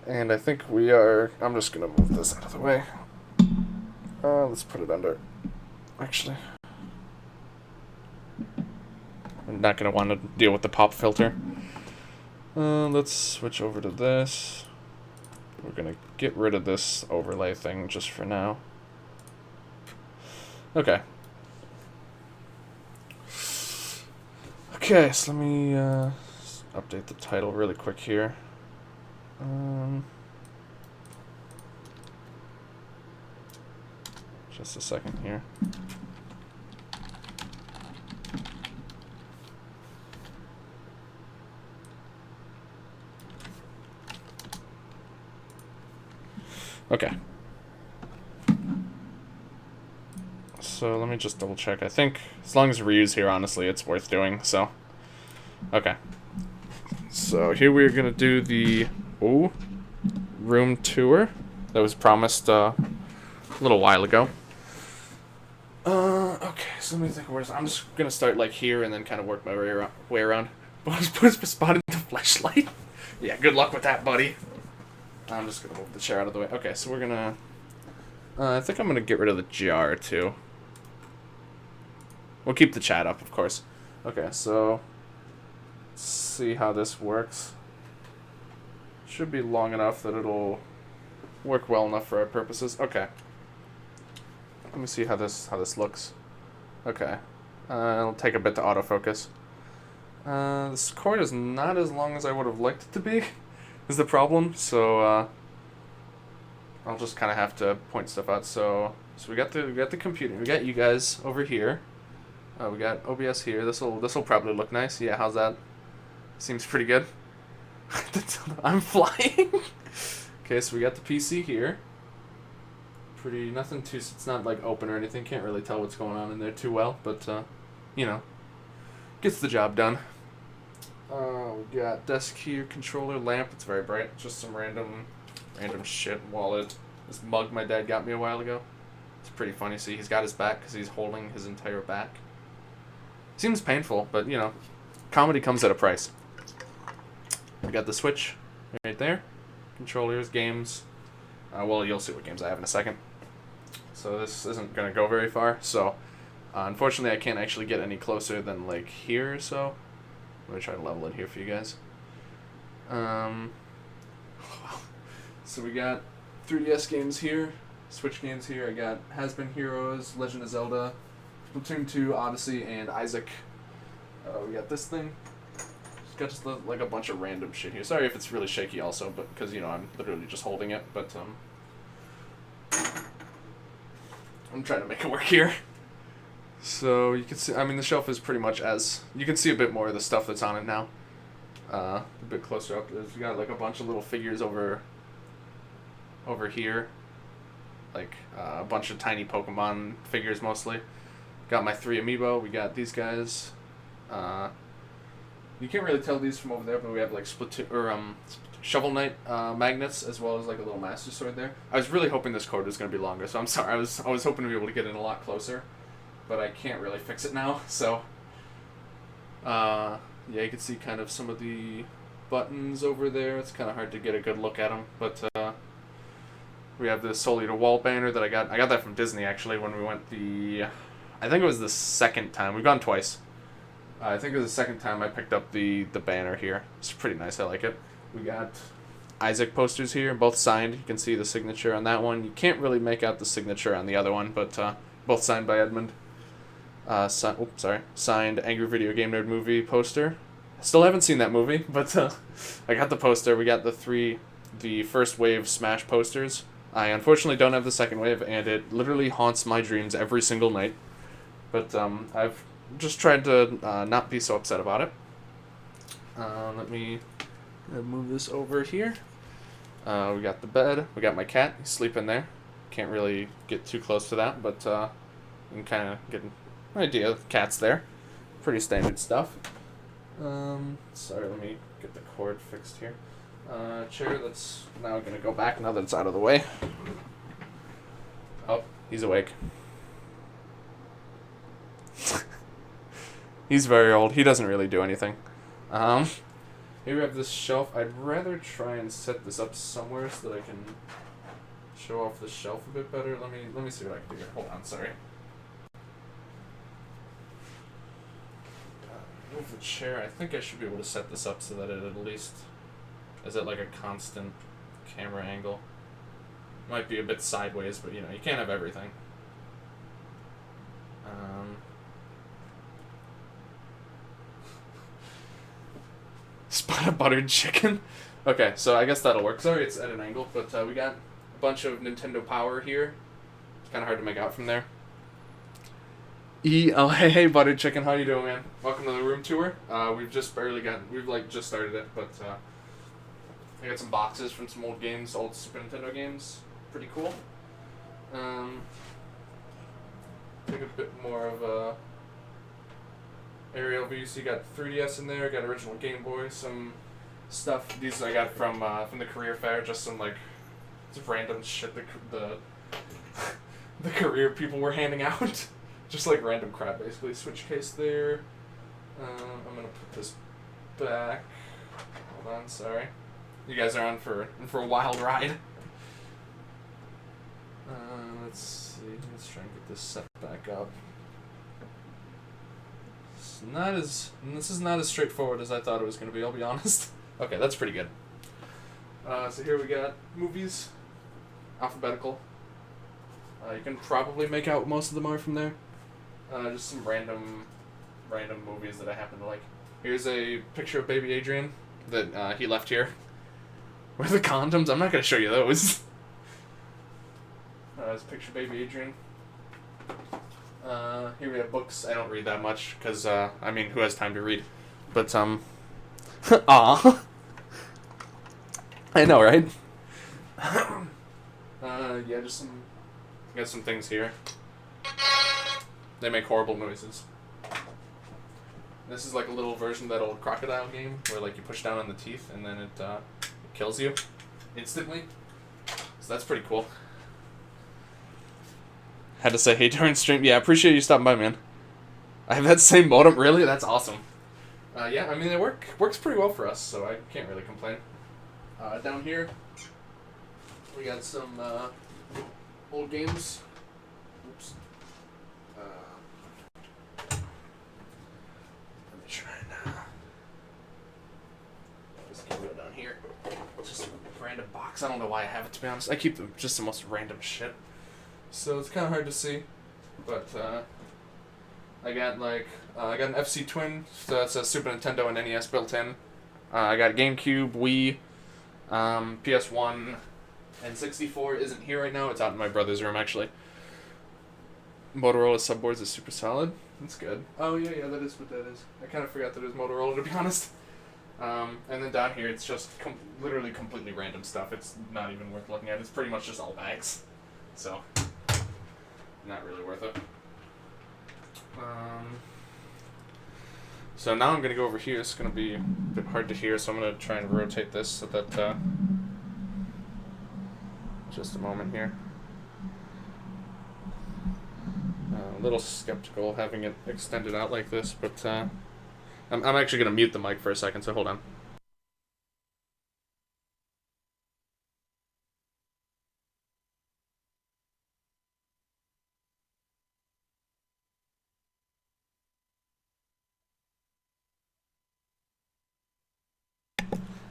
And I think we are... I'm just going to move this out of the way. Let's put it under. Actually, I'm not going to want to deal with the pop filter. Let's switch over to this. We're going to get rid of this overlay thing just for now. Okay. Okay, so let me update the title really quick here. Just a second here. Okay. So let me just double check. I think as long as reuse here, honestly, it's worth doing. So, okay. So here we're gonna do the room tour that was promised a little while ago. Okay. So let me think. I'm just gonna start like here and then kind of work my way around. What's spotted the flashlight? Yeah. Good luck with that, buddy. I'm just gonna move the chair out of the way. Okay. So we're gonna. I think I'm gonna get rid of the jar too. We'll keep the chat up, of course. Okay, so let's see how this works. Should be long enough that it'll work well enough for our purposes. Okay. Let me see how this looks. Okay. It'll take a bit to autofocus. This cord is not as long as I would have liked it to be, is the problem. So I'll just kind of have to point stuff out. So we got the computer. We got you guys over here. We got OBS here. This'll probably look nice. Yeah, how's that? Seems pretty good. I'm flying. Okay, so we got the PC here. Nothing too. It's not like open or anything. Can't really tell what's going on in there too well, but you know, gets the job done. We got desk here, controller, lamp. It's very bright. Just some random shit. Wallet. This mug my dad got me a while ago. It's pretty funny. See, he's got his back because he's holding his entire back. Seems painful, but, you know, comedy comes at a price. We got the Switch right there. Controllers, games. Well, you'll see what games I have in a second. So this isn't going to go very far. So, unfortunately, I can't actually get any closer than, like, here or so. Let me try to level it here for you guys. So we got 3DS games here. Switch games here. I got Has-Been Heroes, Legend of Zelda, Splatoon 2, Odyssey, and Isaac. We got this thing. Just like a bunch of random shit here. Sorry if it's really shaky also, but because, you know, I'm literally just holding it, but I'm trying to make it work here. So you can see, I mean, the shelf is pretty much as, you can see a bit more of the stuff that's on it now. A bit closer up. There's got like a bunch of little figures over here. Like a bunch of tiny Pokemon figures mostly. Got my 3 amiibo. We got these guys. You can't really tell these from over there, but we have like Shovel Knight magnets, as well as like a little Master Sword there. I was really hoping this cord was going to be longer, so I'm sorry. I was hoping to be able to get in a lot closer, but I can't really fix it now. So yeah, you can see kind of some of the buttons over there. It's kind of hard to get a good look at them, but we have this Soul Eater wall banner that I got that from Disney actually when we went I think it was the second time. We've gone twice. I think it was the second time I picked up the banner here. It's pretty nice. I like it. We got Isaac posters here, both signed. You can see the signature on that one. You can't really make out the signature on the other one, but both signed by Edmund. Signed Angry Video Game Nerd movie poster. Still haven't seen that movie, but I got the poster. We got the first wave Smash posters. I unfortunately don't have the second wave, and it literally haunts my dreams every single night. But I've just tried to not be so upset about it. Let me move this over here. We got the bed. We got my cat. He's sleeping there. Can't really get too close to that, but you can kind of get an idea. The cat's there. Pretty standard stuff. Sorry, let me get the cord fixed here. Chair that's now going to go back now that it's out of the way. Oh, he's awake. He's very old. He doesn't really do anything. Here we have this shelf. I'd rather try and set this up somewhere so that I can show off the shelf a bit better. Let me see what I can do here. Hold on, sorry. Move the chair. I think I should be able to set this up so that it at least is at like a constant camera angle. Might be a bit sideways, but you know, you can't have everything. Spot of buttered chicken. Okay, so I guess that'll work. Sorry, it's at an angle, but we got a bunch of Nintendo Power here. It's kind of hard to make out from there. Oh, hey, buttered chicken. How you doing, man? Welcome to the room tour. We've just started it, but I got some boxes from some old games, old Super Nintendo games. Pretty cool. Take a bit more of a aerial view. So you got 3DS in there, got original Game Boy, some stuff. These I got from the career fair, just some like random shit the the career people were handing out. Just like random crap, basically. Switch case there. I'm gonna put this back. Hold on, sorry. You guys are on for a wild ride. Let's see. Let's try and get this set back up. This is not as straightforward as I thought it was gonna be. I'll be honest. Okay, that's pretty good. So here we got movies, alphabetical. You can probably make out most of them are from there. Just some random movies that I happen to like. Here's a picture of baby Adrian that he left here. Where are the condoms? I'm not going to show you those. There's a picture of baby Adrian. Here we have books. I don't read that much because, I mean, who has time to read? But, aw. I know, right? Yeah, just got some things here. They make horrible noises. This is like a little version of that old crocodile game where like you push down on the teeth and then it kills you instantly. So that's pretty cool. Had to say hey during stream. Yeah, appreciate you stopping by, man. I have that same modem. Really? That's awesome. Yeah, I mean it works pretty well for us, so I can't really complain. Down here we got some old games. Oops. Let me try and just keep it down here. Just a random box. I don't know why I have it, to be honest. I keep just the most random shit. So it's kind of hard to see, but I got an FC Twin, so that's a Super Nintendo and NES built in. I got GameCube, Wii, PS1, and 64 isn't here right now. It's out in my brother's room, actually. Motorola subboards is super solid. That's good. Oh, yeah, that is what that is. I kind of forgot that it was Motorola, to be honest. And then down here, it's just literally completely random stuff. It's not even worth looking at. It's pretty much just all bags. So, not really worth it. So now I'm going to go over here. It's going to be a bit hard to hear, so I'm going to try and rotate this so that... just a moment here. A little skeptical having it extended out like this, but I'm actually going to mute the mic for a second, so hold on.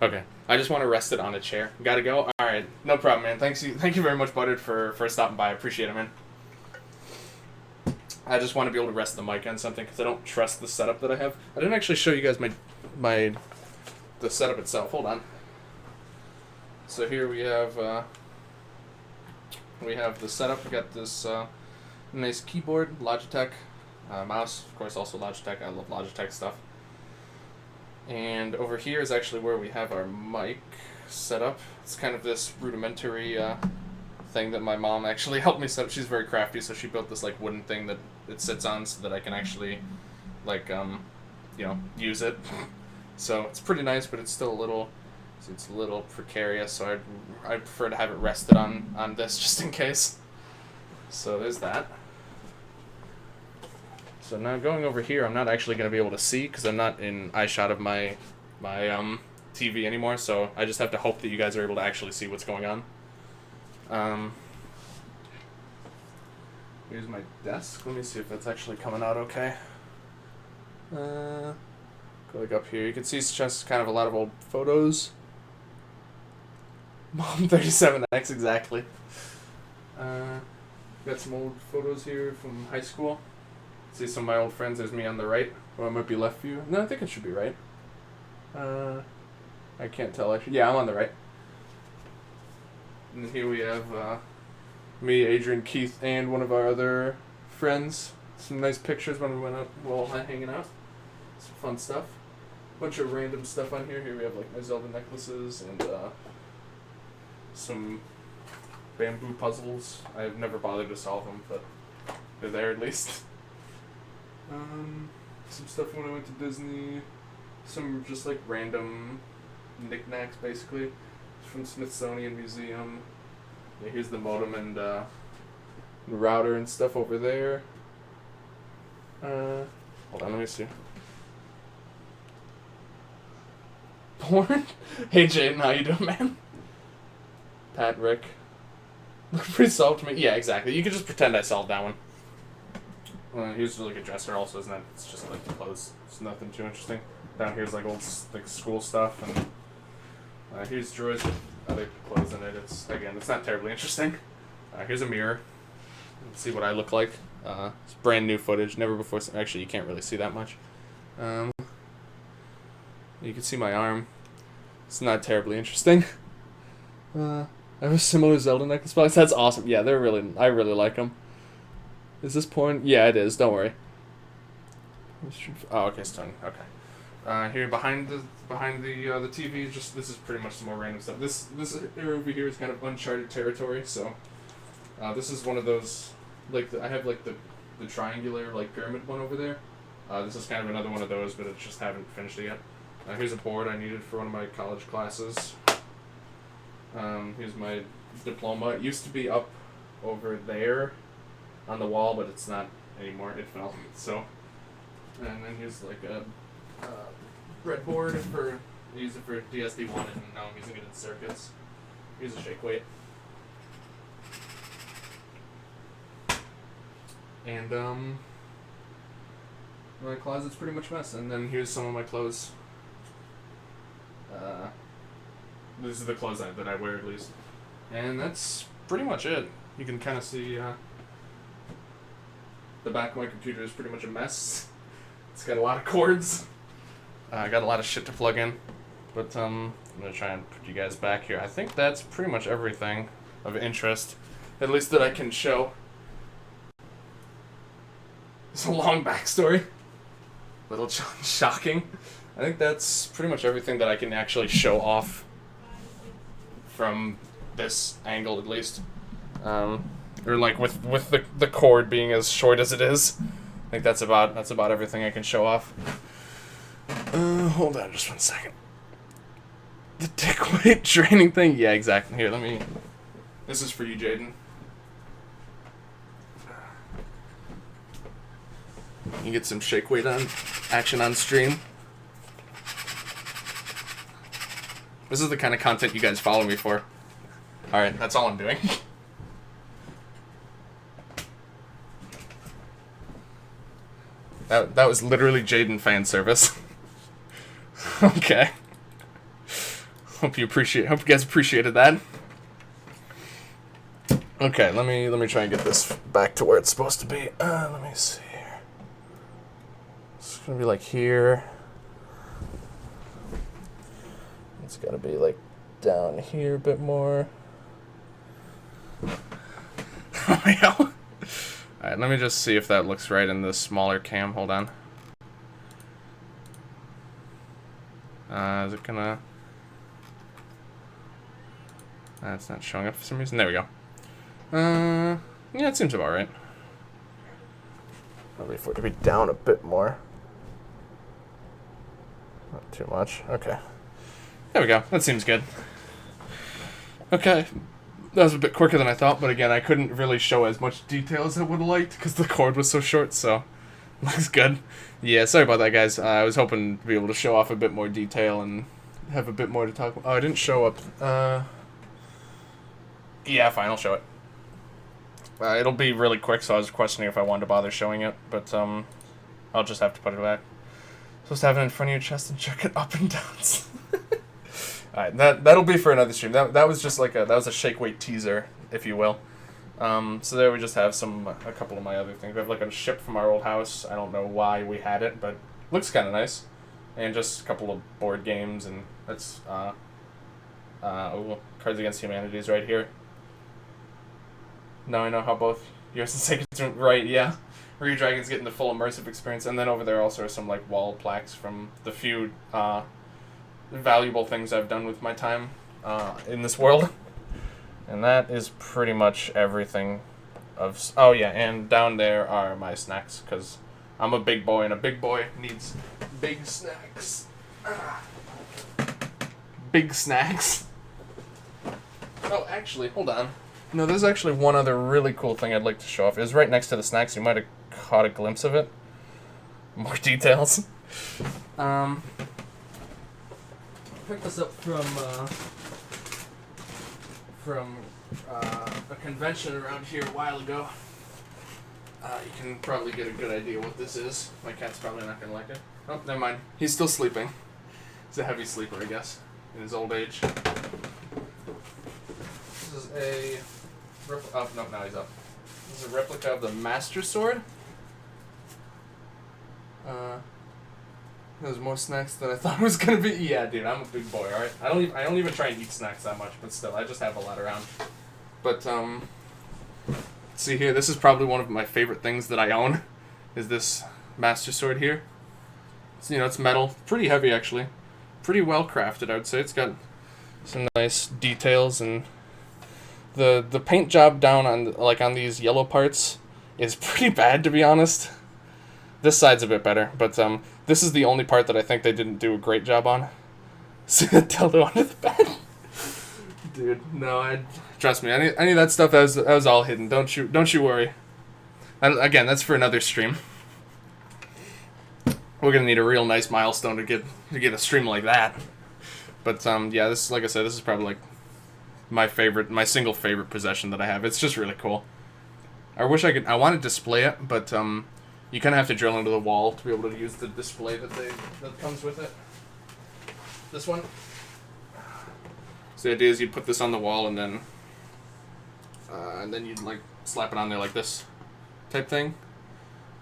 Okay, I just want to rest it on a chair. Gotta go? Alright, no problem, man. Thank you very much, Buttered, for stopping by. I appreciate it, man. I just want to be able to rest the mic on something because I don't trust the setup that I have. I didn't actually show you guys the setup itself. Hold on. So here we have the setup. We got this nice keyboard, Logitech, mouse, of course, also Logitech. I love Logitech stuff. And over here is actually where we have our mic set up. It's kind of this rudimentary thing that my mom actually helped me set up. She's very crafty, so she built this like wooden thing that it sits on so that I can actually like use it. So it's pretty nice, but it's still a little precarious. So I prefer to have it rested on this just in case. So there's that. So now going over here, I'm not actually going to be able to see because I'm not in eye shot of my TV anymore, so I just have to hope that you guys are able to actually see what's going on. Here's my desk. Let me see if that's actually coming out okay. Go like up here. You can see it's just kind of a lot of old photos. Mom 37X, exactly. Got some old photos here from high school. See some of my old friends. There's me on the right. Or it might be left view. No, I think it should be right. I can't tell actually. Yeah, I'm on the right. And here we have me, Adrian, Keith, and one of our other friends. Some nice pictures when we went out, well, hanging out. Some fun stuff. Bunch of random stuff on here. Here we have like my Zelda necklaces and some bamboo puzzles. I've never bothered to solve them, but they're there at least. Some stuff when I went to Disney. Some just like random knickknacks, basically, from Smithsonian Museum. Yeah, here's the modem and router and stuff over there. Hold on, let me see. Porn? Hey Jaden, how you doing, man? Pat, Rick. Look pretty solved to me. Yeah, exactly. You could just pretend I solved that one. Here's like a dresser also, isn't it? It's just like clothes. It's nothing too interesting. Down here's like old like school stuff, and here's drawers with other clothes in it. It's not terribly interesting. Here's a mirror. Let's see what I look like. It's brand new footage, never before. Actually, you can't really see that much. You can see my arm. It's not terribly interesting. I have a similar Zelda necklace box. That's awesome. Yeah, they're really. I really like them. Is this porn? Yeah, it is. Don't worry. Oh, okay, it's done. Okay. Here behind the TV, just this is pretty much some more random stuff. This area over here is kind of uncharted territory. So, this is one of those like I have like the triangular like pyramid one over there. This is kind of another one of those, but I just haven't finished it yet. Here's a board I needed for one of my college classes. Here's my diploma. It used to be up over there on the wall, but it's not anymore. It fell. So, and then here's like a breadboard for I use it for DSD1, and now I'm using it in circuits. Here's a shake weight. And my closet's pretty much a mess. And then here's some of my clothes. These are the clothes that I wear at least. And that's pretty much it. You can kind of see the back of my computer is pretty much a mess. It's got a lot of cords. I got a lot of shit to plug in. But I'm going to try and put you guys back here. I think that's pretty much everything of interest, at least that I can show. It's a long backstory. Little shocking. I think that's pretty much everything that I can actually show off from this angle, at least. Or like with the cord being as short as it is. I think that's about everything I can show off. Hold on just 1 second. The dick weight training thing? Yeah, exactly. Here, this is for you, Jaden. You get some shake weight action on stream. This is the kind of content you guys follow me for. Alright, that's all I'm doing. That was literally Jaden fan service. Okay. Hope you guys appreciated that. Okay, let me try and get this back to where it's supposed to be. Let me see here. It's gonna be like here. It's gotta be like down here a bit more. Alright, let me just see if that looks right in the smaller cam. Hold on. Is it gonna... That's not showing up for some reason. There we go. Yeah, it seems about right. Probably for it to be down a bit more. Not too much. Okay. There we go. That seems good. Okay. That was a bit quicker than I thought, but again, I couldn't really show as much detail as I would have liked because the cord was so short, so looks good. Yeah, sorry about that, guys. I was hoping to be able to show off a bit more detail and have a bit more to talk about. Oh, I didn't show up. Yeah, fine, I'll show it. It'll be really quick, so I was questioning if I wanted to bother showing it, but I'll just have to put it back. Supposed to have it in front of your chest and check it up and down. Alright, that'll be for another stream. That was just like that was a shake weight teaser, if you will. So there we just have a couple of my other things. We have like a ship from our old house. I don't know why we had it, but looks kind of nice. And just a couple of board games, and that's Cards Against Humanity is right here. Now I know how both yours and Sacred's right, yeah. Re Dragon's getting the full immersive experience, and then over there also are some like wall plaques from the few valuable things I've done with my time in this world. And that is pretty much everything of... Oh yeah, and down there are my snacks, because I'm a big boy, and a big boy needs big snacks. Big snacks. Oh, actually, hold on. No, there's actually one other really cool thing I'd like to show off. It was right next to the snacks. You might have caught a glimpse of it. More details. I picked this up from a convention around here a while ago. You can probably get a good idea what this is. My cat's probably not gonna like it. Oh, never mind. He's still sleeping. He's a heavy sleeper, I guess, in his old age. This is a... Oh, no, now he's up. This is a replica of the Master Sword. There's more snacks than I thought it was gonna be. Yeah, dude, I'm a big boy, alright? I don't even try and eat snacks that much, but still, I just have a lot around. But, see here, this is probably one of my favorite things that I own, is this Master Sword here. So, it's metal, pretty heavy actually. Pretty well crafted, I would say. It's got some nice details, and the paint job down on these yellow parts is pretty bad, to be honest. This side's a bit better, but this is the only part that I think they didn't do a great job on. See the dildo under the bed? Dude, no, trust me, any of that stuff that was all hidden. Don't you worry. Again, that's for another stream. We're gonna need a real nice milestone to get a stream like that. But yeah, this, like I said, this is probably like my single favorite possession that I have. It's just really cool. I want to display it, but you kind of have to drill into the wall to be able to use the display that comes with it. This one. So the idea is you'd put this on the wall, and then you'd like slap it on there like this type thing.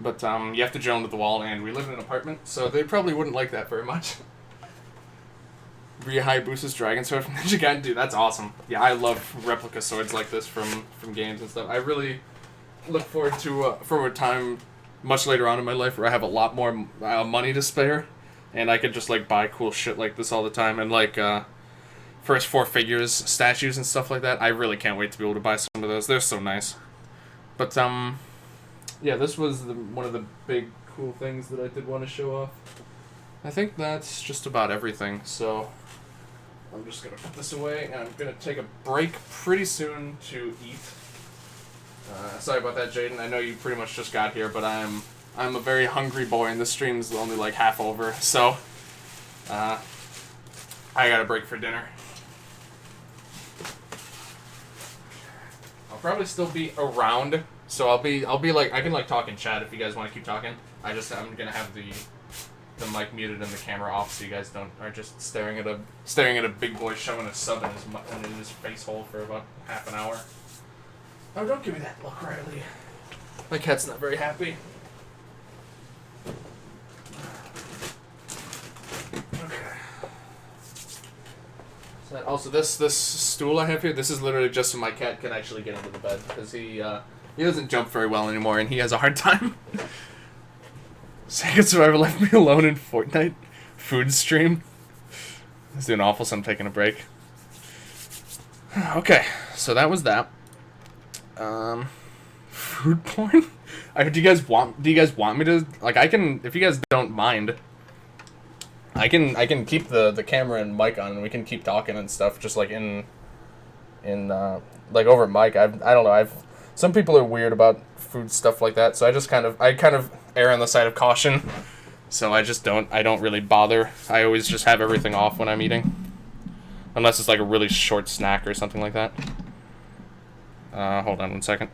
But you have to drill into the wall, and we live in an apartment, so they probably wouldn't like that very much. Rhea Hayabusa's Dragon Sword from Ninja Gaiden. Dude, that's awesome. Yeah, I love replica swords like this from games and stuff. I really look forward to for a time much later on in my life where I have a lot more money to spare, and I could just like buy cool shit like this all the time, and like first four figures, statues and stuff like that. I really can't wait to be able to buy some of those. They're so nice. But yeah, this was one of the big cool things that I did want to show off. I think that's just about everything, so I'm just going to put this away, and I'm going to take a break pretty soon to eat. Sorry about that, Jaden. I know you pretty much just got here, but I'm a very hungry boy, and this stream's only like half over, so I got a break for dinner. I'll probably still be around, so I'll be like, I can like talk in chat if you guys want to keep talking. I'm gonna have the mic muted and the camera off so you guys are just staring at a big boy shoving a sub in his face hole for about half an hour. Oh, don't give me that look, Riley. My cat's not very happy. Okay. So also, this stool I have here, this is literally just so my cat can actually get into the bed, because he doesn't jump very well anymore, and he has a hard time. Second Survivor left me alone in Fortnite food stream. I was doing awful, so I'm taking a break. Okay, so that was that. Food porn? Do you guys want me to, like, I can, if you guys don't mind, I can keep the camera and mic on, and we can keep talking and stuff, just like in like over mic. I don't know, some people are weird about food stuff like that, so I kind of err on the side of caution. So I don't really bother. I always just have everything off when I'm eating. Unless it's like a really short snack or something like that. Hold on 1 second.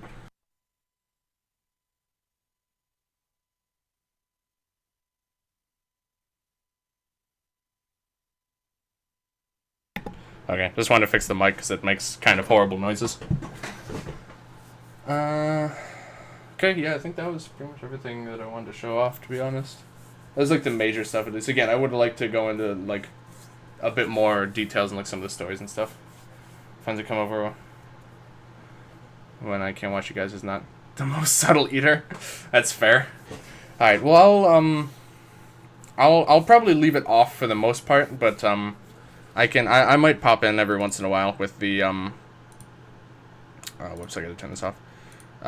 Okay, just wanted to fix the mic because it makes kind of horrible noises. Okay, yeah, I think that was pretty much everything that I wanted to show off, to be honest. That was like the major stuff of this. Again, I would like to go into like a bit more details and like some of the stories and stuff. Friends that come over when I can't watch you guys is not the most subtle eater. That's fair. Alright, well, I'll probably leave it off for the most part, but I might pop in every once in a while with the whoops, I gotta turn this off.